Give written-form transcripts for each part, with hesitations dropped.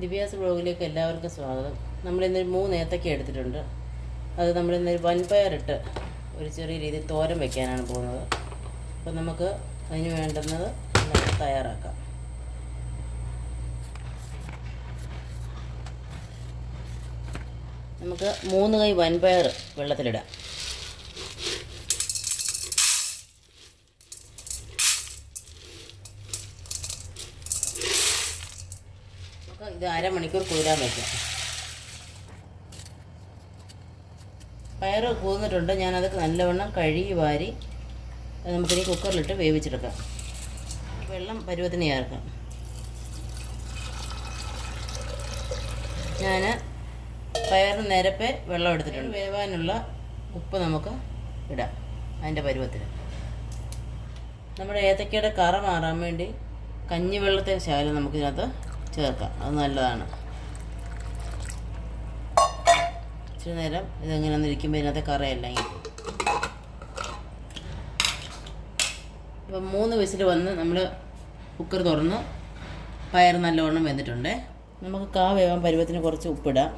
ദിവ്യാസ് ബ്ലോഗിലേക്ക് എല്ലാവർക്കും സ്വാഗതം. നമ്മളിന്നൊരു 3 ഏത്തക്ക എടുത്തിട്ടുണ്ട്. അത് നമ്മളിന്നൊരു വൻപയറിട്ട് ഒരു ചെറിയ രീതിയിൽ തോരൻ വയ്ക്കാനാണ് പോകുന്നത്. അപ്പോൾ നമുക്ക് അതിന് വേണ്ടുന്നത് നമുക്ക് തയ്യാറാക്കാം. നമുക്ക് 3 കൈ വൻപയർ വെള്ളത്തിലിടാം. ഇത് അരമണിക്കൂർ കുതിരാൻ വയ്ക്കാം. പയർ കുതിർന്നിട്ടുണ്ട്. ഞാനത് നല്ലവണ്ണം കഴുകി വാരി നമുക്കിനി കുക്കറിലിട്ട് വേവിച്ചെടുക്കാം. വെള്ളം പരുവത്തിന് ചേർക്കാം. ഞാൻ പയറിന് നിരപ്പേ വെള്ളം എടുത്തിട്ടുണ്ട്. വേവാനുള്ള ഉപ്പ് നമുക്ക് ഇടാം അതിൻ്റെ പരുവത്തിന്. നമ്മുടെ ഏത്തക്കയുടെ കറ മാറാൻ വേണ്ടി കഞ്ഞിവെള്ളത്തിന് ശകലം നമുക്കിതിനകത്ത് ചേർക്കാം. അത് നല്ലതാണ്. ഇച്ചിരി നേരം ഇതെങ്ങനെ ഇരിക്കുമ്പോൾ ഇതിനകത്തെ കറയല്ല ഇങ്ങനെ. ഇപ്പം 3 വിസിൽ വന്ന് നമ്മൾ കുക്കർ തുറന്ന് പയർ നല്ലവണ്ണം വെന്തിട്ടുണ്ട്. നമുക്ക് കാ വേവാൻ പരുവത്തിന് കുറച്ച് ഉപ്പിടാം.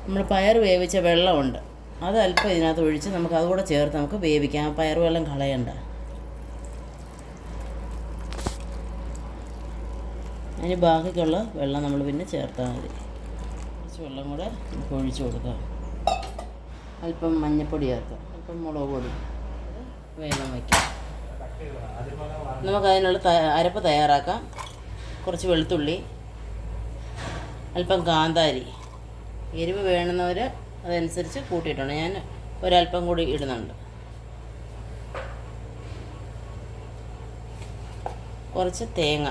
നമ്മൾ പയർ വേവിച്ച വെള്ളമുണ്ട്, അത് അല്പം ഇതിനകത്ത് ഒഴിച്ച് നമുക്ക് അതുകൂടെ ചേർത്ത് നമുക്ക് വേവിക്കാം. ആ പയർ വെള്ളം കളയണ്ട. അതിന് ബാക്കിയുള്ള വെള്ളം നമ്മൾ പിന്നെ ചേർത്താൽ മതി. കുറച്ച് വെള്ളം കൂടെ നമുക്ക് ഒഴിച്ച് കൊടുക്കാം. അല്പം മഞ്ഞൾപ്പൊടി ചേർക്കാം, അല്പം മുളക് പൊടി, വേഗം വയ്ക്കാം. നമുക്കതിനുള്ള അരപ്പ് തയ്യാറാക്കാം. കുറച്ച് വെളുത്തുള്ളി, അല്പം കാന്താരി, എരിവ് വേണമെന്നവർ അതനുസരിച്ച് കൂട്ടിയിട്ടുണ്ട്. ഞാൻ ഒരല്പം കൂടി ഇടുന്നുണ്ട്. കുറച്ച് തേങ്ങ,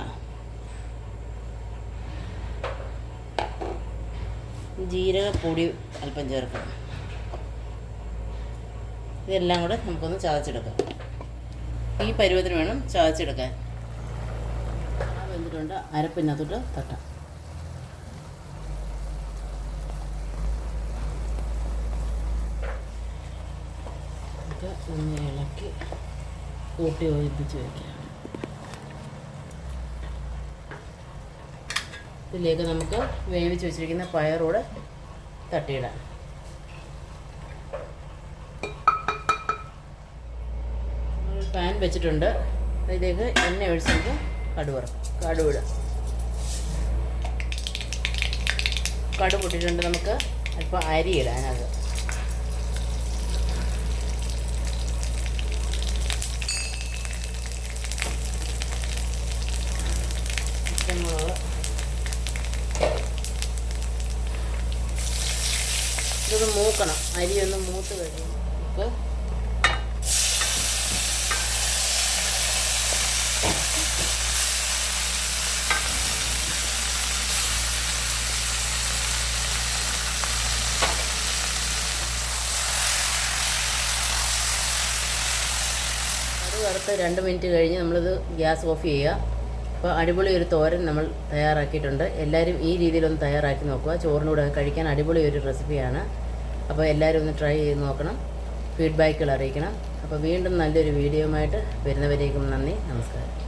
ജീരകപ്പൊടി അല്പം ചേർക്കണം. ഇതെല്ലാം കൂടെ നമുക്കൊന്ന് ചതച്ചെടുക്കാം. ഈ പരുവത്തിന് വേണം ചതച്ചെടുക്കാൻ. വെന്തിട്ടുണ്ട്. അരപ്പിനകത്തോട്ട് തട്ടാം. ഒന്ന് ഇളക്കി കൂട്ടി യോജിപ്പിച്ച് വയ്ക്കാം. ഇതിലേക്ക് നമുക്ക് വേവിച്ച് വെച്ചിരിക്കുന്ന പയറൂടെ തട്ടിയിടാം. പാൻ വെച്ചിട്ടുണ്ട്. അതിലേക്ക് എണ്ണ ഒഴിച്ച് നമുക്ക് കടുവിടാം. കടു പൊട്ടിട്ടുണ്ട്. നമുക്ക് അല്പം അരി ഇടാം. അതിനകത്ത് പച്ചമുളക്, ഇതൊക്കെ മൂക്കണം. അരിയൊന്ന് മൂത്ത് കഴിയും. നമുക്ക് അത് വറുത്ത് 2 മിനിറ്റ് കഴിഞ്ഞ് നമ്മളിത് ഗ്യാസ് ഓഫ് ചെയ്യുക. അപ്പോൾ അടിപൊളി ഒരു തോരൻ നമ്മൾ തയ്യാറാക്കിയിട്ടുണ്ട്. എല്ലാവരും ഈ രീതിയിലൊന്ന് തയ്യാറാക്കി നോക്കുക. ചോറിനൂടെ കഴിക്കാൻ അടിപൊളി ഒരു റെസിപ്പിയാണ്. അപ്പോൾ എല്ലാവരും ഒന്ന് ട്രൈ ചെയ്ത് നോക്കണം. ഫീഡ്ബാക്കുകൾ അറിയിക്കണം. അപ്പോൾ വീണ്ടും നല്ലൊരു വീഡിയോയുമായിട്ട് വരുന്നവരേക്കും നന്ദി, നമസ്കാരം.